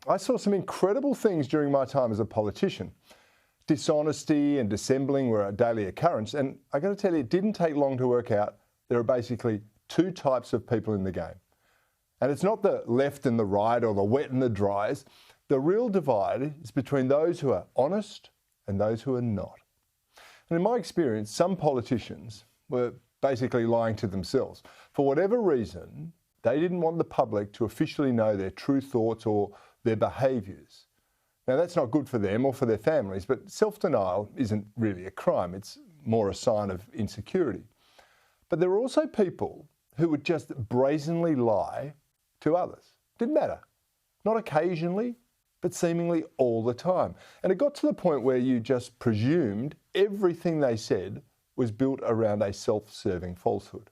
I saw some incredible things during my time as a politician. Dishonesty and dissembling were a daily occurrence, and I got to tell you, it didn't take long to work out there are basically two types of people in the game. And it's not the left and the right or the wet and the dries. The real divide is between those who are honest and those who are not. And in my experience, some politicians were basically lying to themselves. For whatever reason, they didn't want the public to officially know their true thoughts or their behaviours. Now, that's not good for them or for their families, but self-denial isn't really a crime. It's more a sign of insecurity. But there were also people who would just brazenly lie to others. Didn't matter. Not occasionally, but seemingly all the time. And it got to the point where you just presumed everything they said was built around a self-serving falsehood.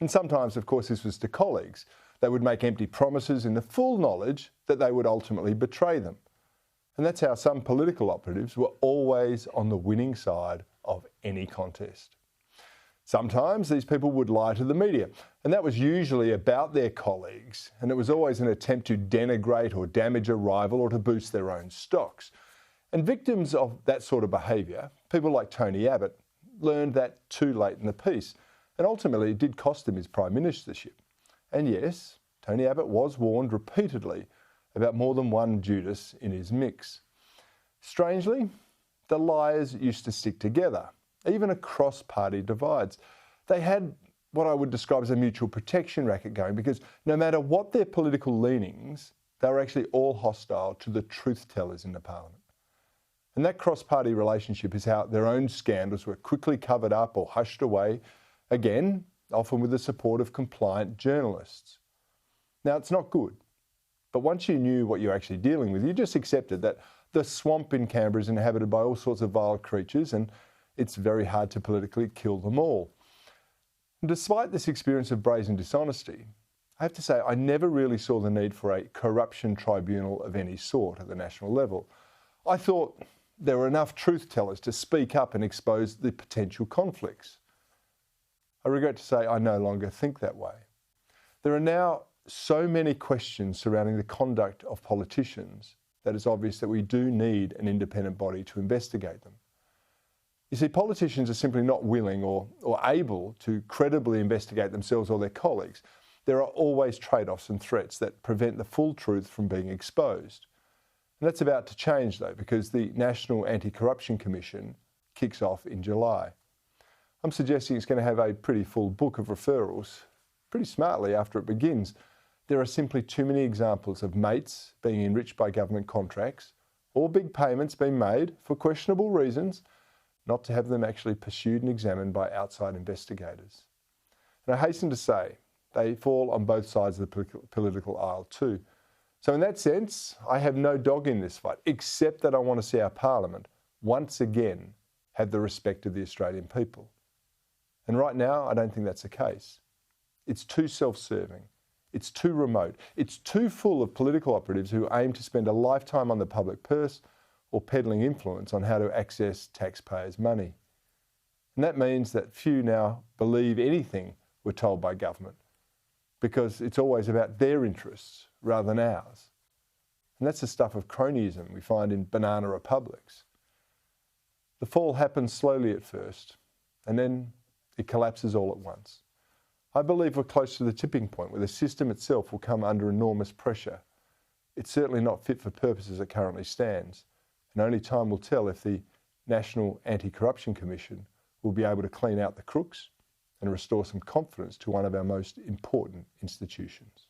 And sometimes, of course, this was to colleagues. They would make empty promises in the full knowledge that they would ultimately betray them. And that's how some political operatives were always on the winning side of any contest. Sometimes these people would lie to the media, and that was usually about their colleagues, and it was always an attempt to denigrate or damage a rival or to boost their own stocks. And victims of that sort of behaviour, people like Tony Abbott, learned that too late in the piece, and ultimately it did cost him his prime ministership. And yes, Tony Abbott was warned repeatedly about more than one Judas in his mix. Strangely, the liars used to stick together, even across party divides. They had what I would describe as a mutual protection racket going, because no matter what their political leanings, they were actually all hostile to the truth tellers in the parliament. And that cross-party relationship is how their own scandals were quickly covered up or hushed away, again, often with the support of compliant journalists. Now, it's not good. But once you knew what you're actually dealing with, you just accepted that the swamp in Canberra is inhabited by all sorts of vile creatures, and it's very hard to politically kill them all. And despite this experience of brazen dishonesty, I have to say I never really saw the need for a corruption tribunal of any sort at the national level. I thought there were enough truth tellers to speak up and expose the potential conflicts. I regret to say I no longer think that way. There are now so many questions surrounding the conduct of politicians that it's obvious that we do need an independent body to investigate them. You see, politicians are simply not willing or able to credibly investigate themselves or their colleagues. There are always trade-offs and threats that prevent the full truth from being exposed. And that's about to change, though, because the National Anti-Corruption Commission kicks off in July. I'm suggesting it's going to have a pretty full book of referrals pretty smartly after it begins. There are simply too many examples of mates being enriched by government contracts or big payments being made for questionable reasons, not to have them actually pursued and examined by outside investigators. And I hasten to say, they fall on both sides of the political aisle too. So in that sense, I have no dog in this fight, except that I want to see our Parliament once again have the respect of the Australian people. And right now, I don't think that's the case. It's too self-serving. It's too remote. It's too full of political operatives who aim to spend a lifetime on the public purse or peddling influence on how to access taxpayers' money. And that means that few now believe anything we're told by government, because it's always about their interests rather than ours. And that's the stuff of cronyism we find in banana republics. The fall happens slowly at first, and then it collapses all at once. I believe we're close to the tipping point where the system itself will come under enormous pressure. It's certainly not fit for purpose as it currently stands, and only time will tell if the National Anti-Corruption Commission will be able to clean out the crooks and restore some confidence to one of our most important institutions.